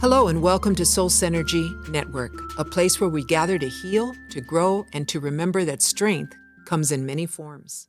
Hello and welcome to Soul Synergy Network, a place where we gather to heal, to grow, and to remember that strength comes in many forms.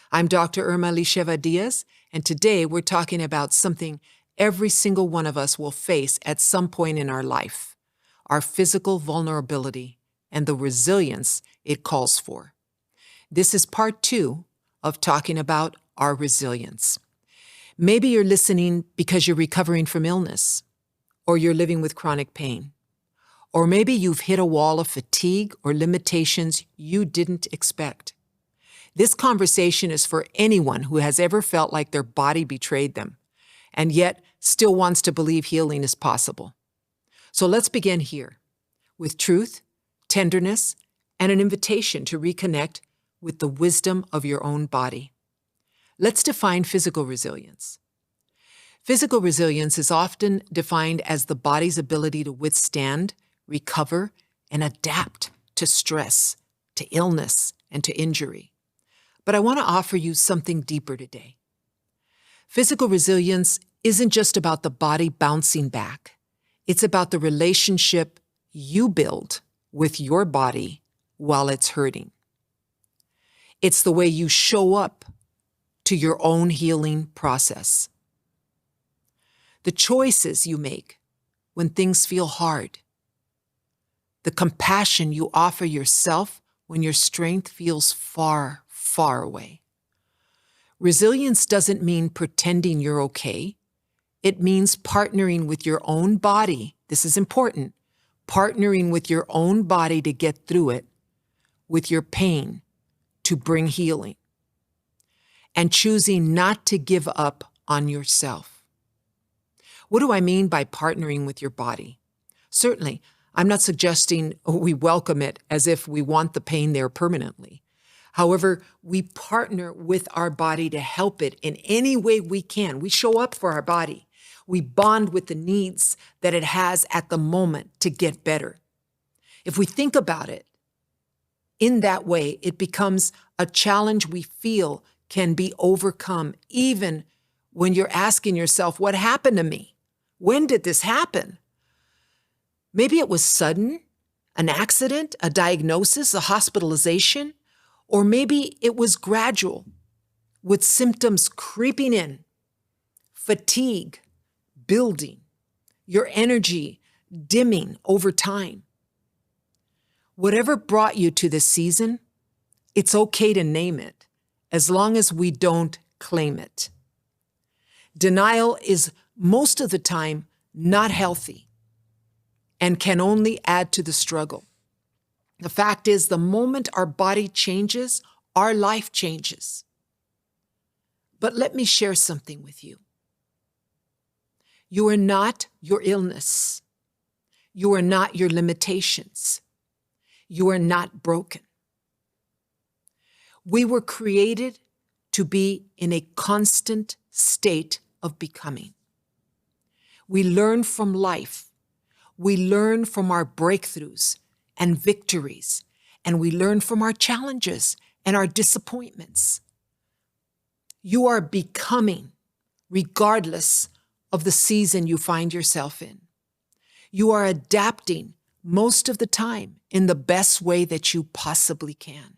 I'm Dr. Irma Elisheva Diaz, and today we're talking about something every single one of us will face at some point in our life, our physical vulnerability and the resilience it calls for. This is part 2 of talking about our resilience. Maybe you're listening because you're recovering from illness, or you're living with chronic pain. Or maybe you've hit a wall of fatigue or limitations you didn't expect. This conversation is for anyone who has ever felt like their body betrayed them, and yet still wants to believe healing is possible. So let's begin here, with truth, tenderness, and an invitation to reconnect with the wisdom of your own body. Let's define physical resilience. Physical resilience is often defined as the body's ability to withstand, recover, and adapt to stress, to illness, and to injury. But I want to offer you something deeper today. Physical resilience isn't just about the body bouncing back. It's about the relationship you build with your body while it's hurting. It's the way you show up to your own healing process. The choices you make when things feel hard. The compassion you offer yourself when your strength feels far, far away. Resilience doesn't mean pretending you're okay. It means partnering with your own body. This is important. Partnering with your own body to get through it, with your pain to bring healing, and choosing not to give up on yourself. What do I mean by partnering with your body? Certainly, I'm not suggesting we welcome it as if we want the pain there permanently. However, we partner with our body to help it in any way we can. We show up for our body. We bond with the needs that it has at the moment to get better. If we think about it in that way, it becomes a challenge we feel can be overcome, even when you're asking yourself, what happened to me? When did this happen? Maybe it was sudden, an accident, a diagnosis, a hospitalization, or maybe it was gradual, with symptoms creeping in, fatigue building, your energy dimming over time. Whatever brought you to this season, it's okay to name it, as long as we don't claim it. Denial is most of the time not healthy and can only add to the struggle. The fact is, the moment our body changes, our life changes. But let me share something with you. You are not your illness. You are not your limitations. You are not broken. We were created to be in a constant state of becoming. We learn from life. We learn from our breakthroughs and victories, and we learn from our challenges and our disappointments. You are becoming regardless of the season you find yourself in. You are adapting most of the time in the best way that you possibly can.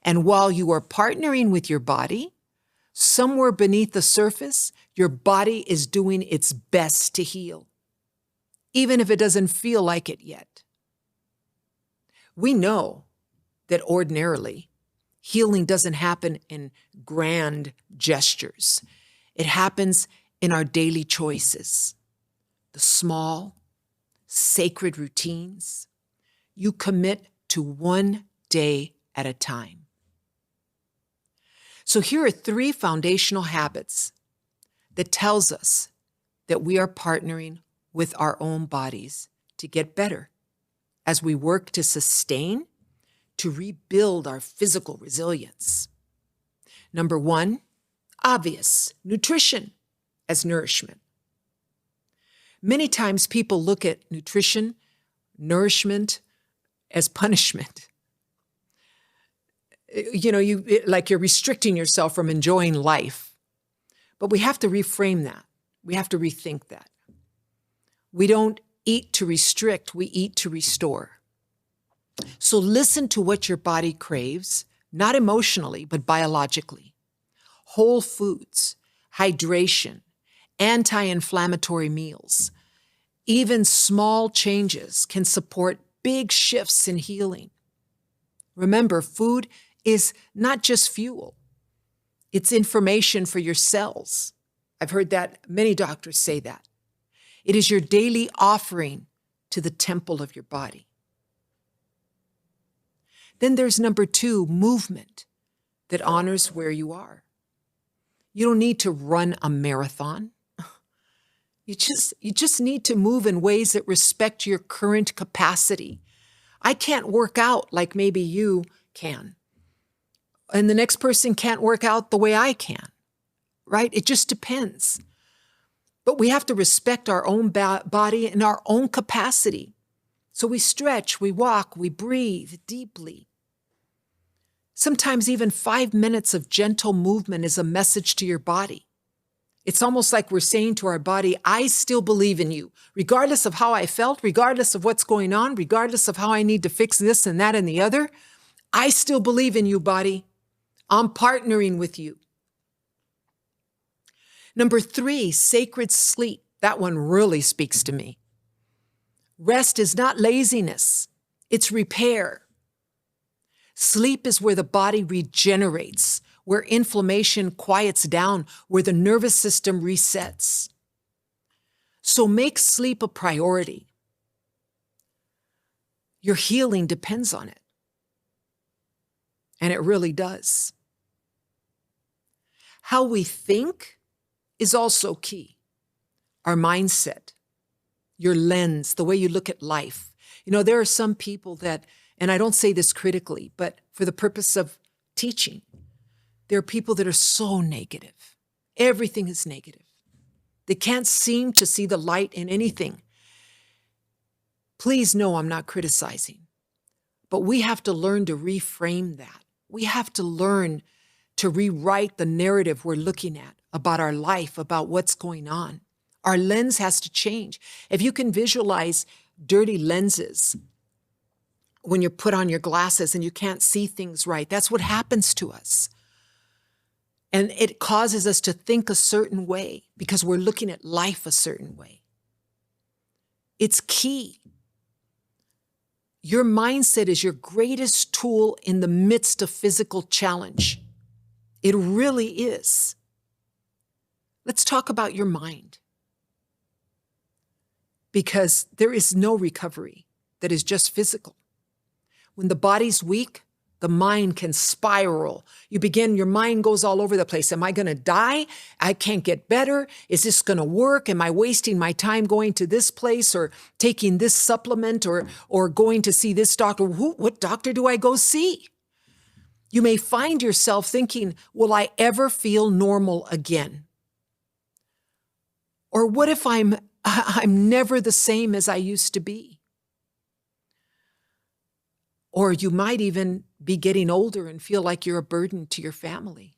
And while you are partnering with your body, somewhere beneath the surface, your body is doing its best to heal, even if it doesn't feel like it yet. We know that ordinarily, healing doesn't happen in grand gestures. It happens in our daily choices, the small, sacred routines you commit to one day at a time. So here are 3 foundational habits that tells us that we are partnering with our own bodies to get better as we work to sustain, to rebuild our physical resilience. Number 1, obvious, nutrition as nourishment. Many times people look at nutrition, nourishment as punishment. Like you're restricting yourself from enjoying life. But we have to reframe that. We have to rethink that. We don't eat to restrict, we eat to restore. So listen to what your body craves, not emotionally, but biologically. Whole foods, hydration, anti-inflammatory meals, even small changes can support big shifts in healing. Remember, food is not just fuel. It's information for your cells. I've heard that many doctors say that. It is your daily offering to the temple of your body. Then there's number 2, movement that honors where you are. You don't need to run a marathon. You just need to move in ways that respect your current capacity. I can't work out like maybe you can. And the next person can't work out the way I can, right? It just depends. But we have to respect our own body and our own capacity. So we stretch, we walk, we breathe deeply. Sometimes even 5 minutes of gentle movement is a message to your body. It's almost like we're saying to our body, I still believe in you, regardless of how I felt, regardless of what's going on, regardless of how I need to fix this and that and the other. I still believe in you, body. I'm partnering with you. Number 3, sacred sleep. That one really speaks to me. Rest is not laziness, it's repair. Sleep is where the body regenerates, where inflammation quiets down, where the nervous system resets. So make sleep a priority. Your healing depends on it. And it really does. How we think is also key. Our mindset, your lens, the way you look at life. You know, there are some people that, and I don't say this critically, but for the purpose of teaching, there are people that are so negative. Everything is negative. They can't seem to see the light in anything. Please know I'm not criticizing, but we have to learn to reframe that. We have to learn to rewrite the narrative we're looking at about our life, about what's going on. Our lens has to change. If you can visualize dirty lenses when you put on your glasses and you can't see things right, that's what happens to us. And it causes us to think a certain way because we're looking at life a certain way. It's key. Your mindset is your greatest tool in the midst of physical challenge. It really is. Let's talk about your mind. Because there is no recovery that is just physical. When the body's weak, the mind can spiral. Your mind goes all over the place. Am I going to die? I can't get better. Is this going to work? Am I wasting my time going to this place or taking this supplement or going to see this doctor? What doctor do I go see? You may find yourself thinking, will I ever feel normal again? Or what if I'm never the same as I used to be? Or you might even be getting older and feel like you're a burden to your family.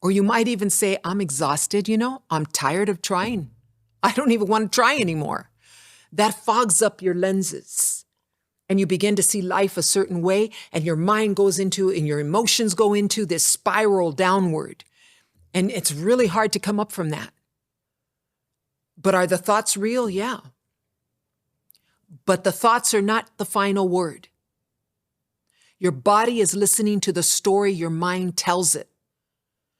Or you might even say, I'm exhausted, I'm tired of trying. I don't even want to try anymore. That fogs up your lenses. And you begin to see life a certain way, and your mind goes into, and your emotions go into this spiral downward. And it's really hard to come up from that. But are the thoughts real? Yeah. But the thoughts are not the final word. Your body is listening to the story your mind tells it.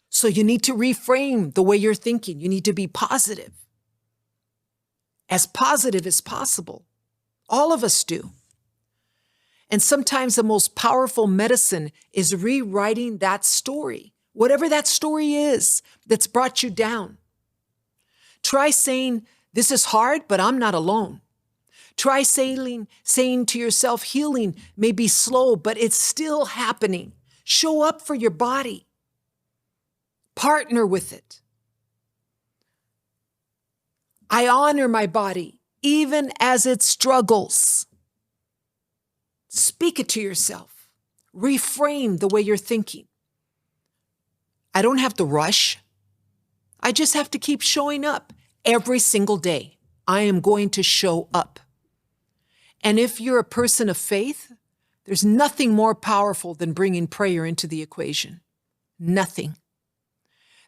So you need to reframe the way you're thinking. You need to be positive as possible. All of us do. And sometimes the most powerful medicine is rewriting that story, whatever that story is that's brought you down. Try saying, this is hard, but I'm not alone. Try saying to yourself, healing may be slow, but it's still happening. Show up for your body. Partner with it. I honor my body, even as it struggles. Speak it to yourself. Reframe the way you're thinking. I don't have to rush. I just have to keep showing up every single day. I am going to show up. And if you're a person of faith, there's nothing more powerful than bringing prayer into the equation. Nothing.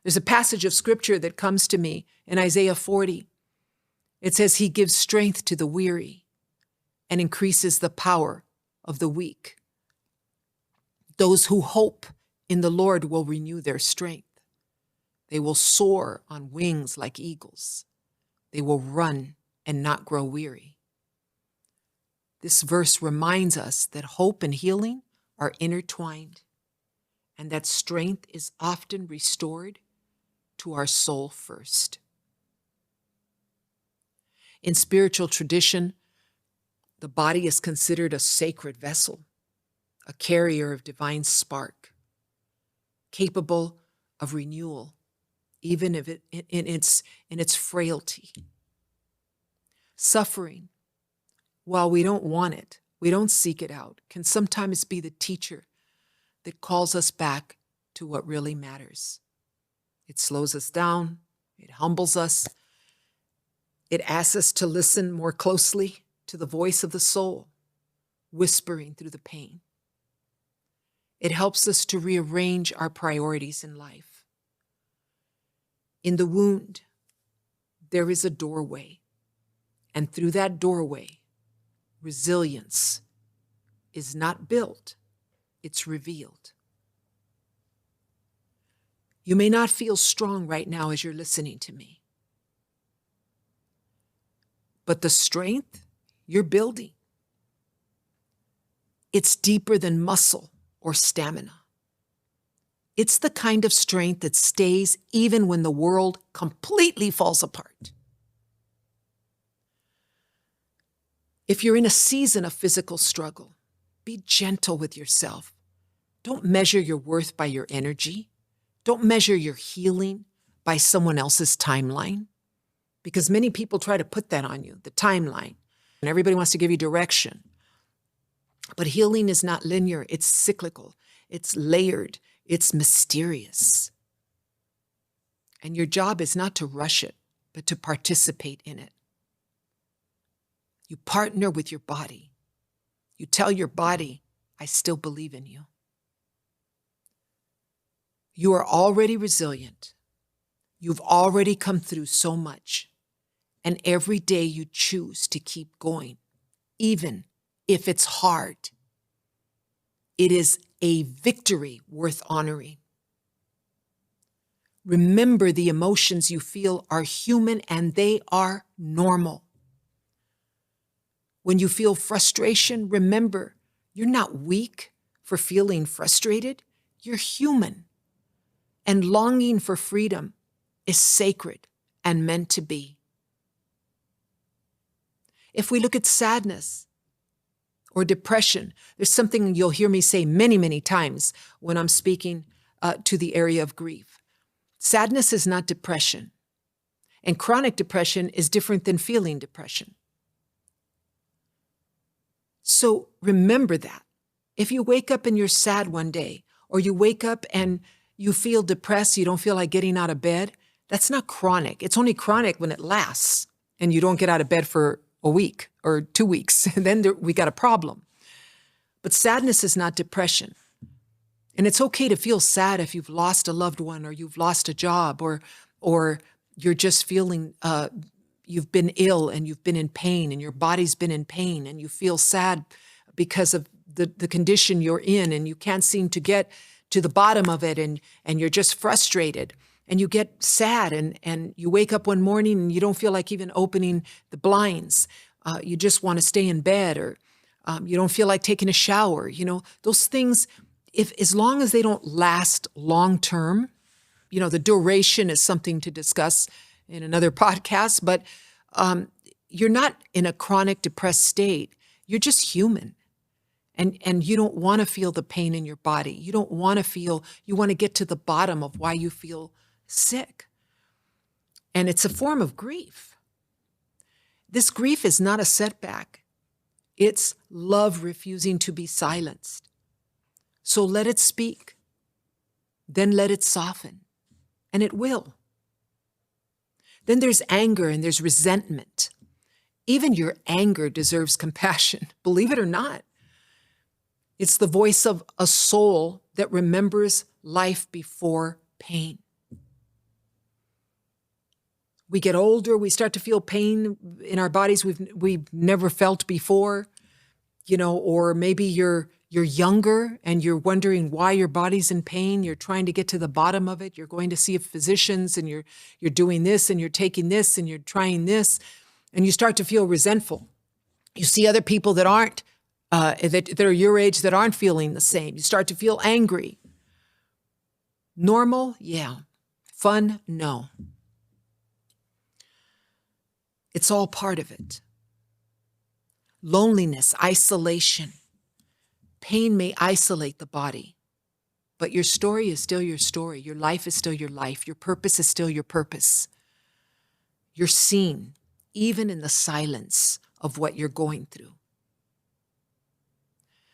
There's a passage of scripture that comes to me in Isaiah 40. It says, He gives strength to the weary and increases the power of the weak. Those who hope in the Lord will renew their strength. They will soar on wings like eagles. They will run and not grow weary. This verse reminds us that hope and healing are intertwined, and that strength is often restored to our soul first. In spiritual tradition, the body is considered a sacred vessel, a carrier of divine spark, capable of renewal, even if in its frailty. Suffering, while we don't want it, we don't seek it out, can sometimes be the teacher that calls us back to what really matters. It slows us down, it humbles us, it asks us to listen more closely to the voice of the soul, whispering through the pain. It helps us to rearrange our priorities in life. In the wound, there is a doorway, and through that doorway, resilience is not built, it's revealed. You may not feel strong right now as you're listening to me, but the strength you're building, it's deeper than muscle or stamina. It's the kind of strength that stays even when the world completely falls apart. If you're in a season of physical struggle, be gentle with yourself. Don't measure your worth by your energy. Don't measure your healing by someone else's timeline, because many people try to put that on you, the timeline, and everybody wants to give you direction. But healing is not linear, it's cyclical, it's layered, it's mysterious. And your job is not to rush it, but to participate in it. You partner with your body. You tell your body, I still believe in you. You are already resilient. You've already come through so much. And every day you choose to keep going, even if it's hard. It is a victory worth honoring. Remember, the emotions you feel are human and they are normal. When you feel frustration, remember, you're not weak for feeling frustrated. You're human. And longing for freedom is sacred and meant to be. If we look at sadness or depression, there's something you'll hear me say many, many times when I'm speaking to the area of grief. Sadness is not depression, and chronic depression is different than feeling depression. So remember that. If you wake up and you're sad one day, or you wake up and you feel depressed, you don't feel like getting out of bed, that's not chronic. It's only chronic when it lasts and you don't get out of bed for a week or 2 weeks. Then we got a problem. But sadness is not depression. And it's okay to feel sad if you've lost a loved one or you've lost a job or you're just feeling you've been ill and you've been in pain and your body's been in pain and you feel sad because of the condition you're in and you can't seem to get to the bottom of it and you're just frustrated and you get sad and you wake up one morning and you don't feel like even opening the blinds. You just want to stay in bed or you don't feel like taking a shower. You know, those things, as long as they don't last long term, you know, the duration is something to discuss in another podcast, but you're not in a chronic depressed state. You're just human. And you don't want to feel the pain in your body. You don't want to you want to get to the bottom of why you feel sick. And it's a form of grief. This grief is not a setback. It's love refusing to be silenced. So let it speak. Then let it soften. And it will. Then there's anger and there's resentment. Even your anger deserves compassion, believe it or not. It's the voice of a soul that remembers life before pain. We get older, we start to feel pain in our bodies we've never felt before, or maybe you're younger and you're wondering why your body's in pain. You're trying to get to the bottom of it. You're going to see physicians and you're doing this and you're taking this and you're trying this, and you start to feel resentful. You see other people that aren't, that are your age that aren't feeling the same. You start to feel angry. Normal? Yeah. Fun? No. It's all part of it. Loneliness, isolation. Pain may isolate the body, but your story is still your story. Your life is still your life. Your purpose is still your purpose. You're seen, even in the silence of what you're going through.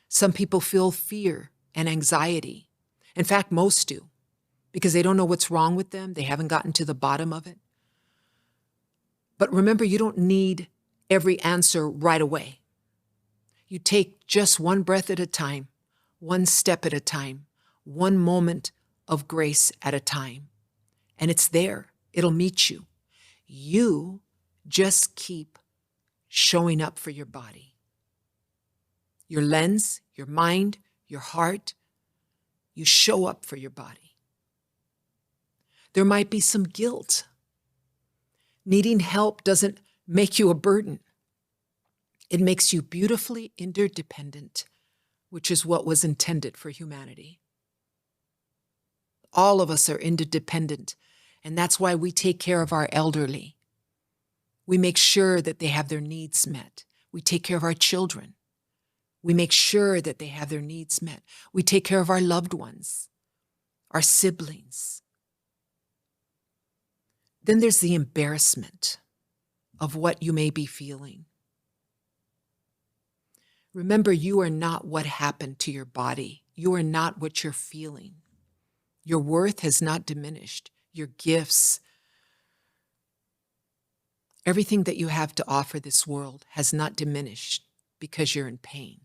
Some people feel fear and anxiety. In fact, most do, because they don't know what's wrong with them. They haven't gotten to the bottom of it. But remember, you don't need every answer right away. You take just one breath at a time, one step at a time, one moment of grace at a time. And it's there. It'll meet you. You just keep showing up for your body. Your lens, your mind, your heart, you show up for your body. There might be some guilt. Needing help doesn't make you a burden. It makes you beautifully interdependent, which is what was intended for humanity. All of us are interdependent, and that's why we take care of our elderly. We make sure that they have their needs met. We take care of our children. We make sure that they have their needs met. We take care of our loved ones, our siblings. Then there's the embarrassment of what you may be feeling. Remember, you are not what happened to your body. You are not what you're feeling. Your worth has not diminished. Your gifts, everything that you have to offer this world has not diminished because you're in pain.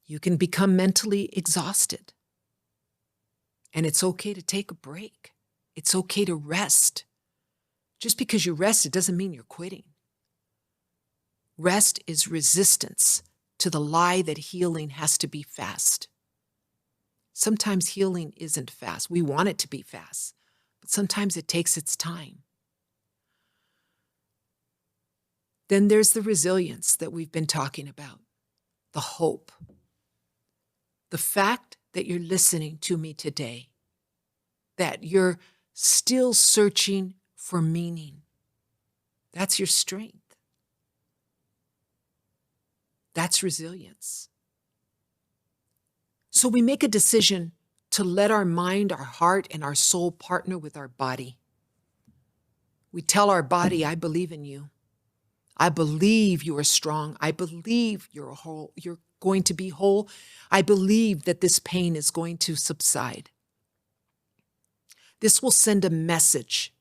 You can become mentally exhausted. And it's okay to take a break. It's okay to rest. Just because you rest, it doesn't mean you're quitting. Rest is resistance to the lie that healing has to be fast. Sometimes healing isn't fast. We want it to be fast, but sometimes it takes its time. Then there's the resilience that we've been talking about, the hope. The fact that you're listening to me today, that you're still searching for meaning, that's your strength. That's resilience. So we make a decision to let our mind, our heart, and our soul partner with our body. We tell our body, I believe in you. I believe you are strong. I believe you're whole. You're going to be whole. I believe that this pain is going to subside. This will send a message,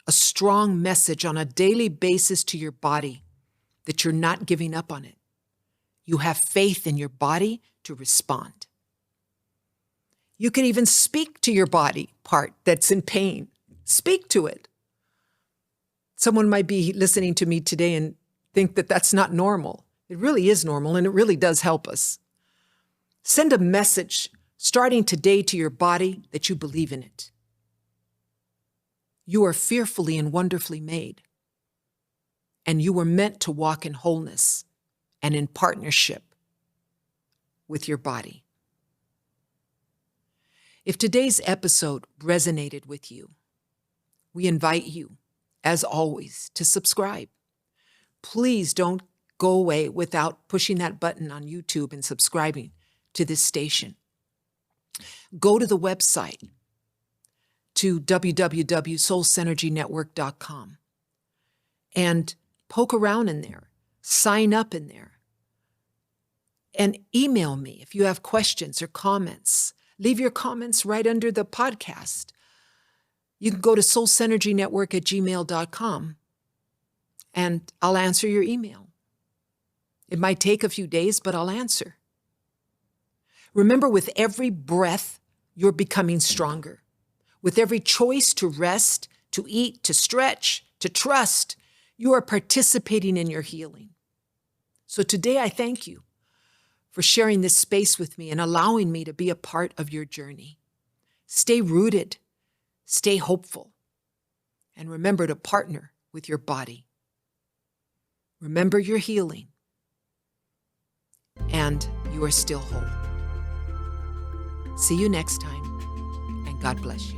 a strong message on a daily basis to your body that you're not giving up on it. You have faith in your body to respond. You can even speak to your body part that's in pain. Speak to it. Someone might be listening to me today and think that that's not normal. It really is normal, and it really does help us. Send a message starting today to your body that you believe in it. You are fearfully and wonderfully made, and you were meant to walk in wholeness and in partnership with your body. If today's episode resonated with you, we invite you, as always, to subscribe. Please don't go away without pushing that button on YouTube and subscribing to this station. Go to the website, to www.soulsynergynetwork.com, and poke around in there. Sign up in there. And email me if you have questions or comments. Leave your comments right under the podcast. You can go to soulsynergynetwork@gmail.com and I'll answer your email. It might take a few days, but I'll answer. Remember, with every breath, you're becoming stronger. With every choice to rest, to eat, to stretch, to trust, you are participating in your healing. So today I thank you for sharing this space with me and allowing me to be a part of your journey. Stay rooted, stay hopeful, and remember to partner with your body. Remember your healing, and you are still whole. See you next time, and God bless you.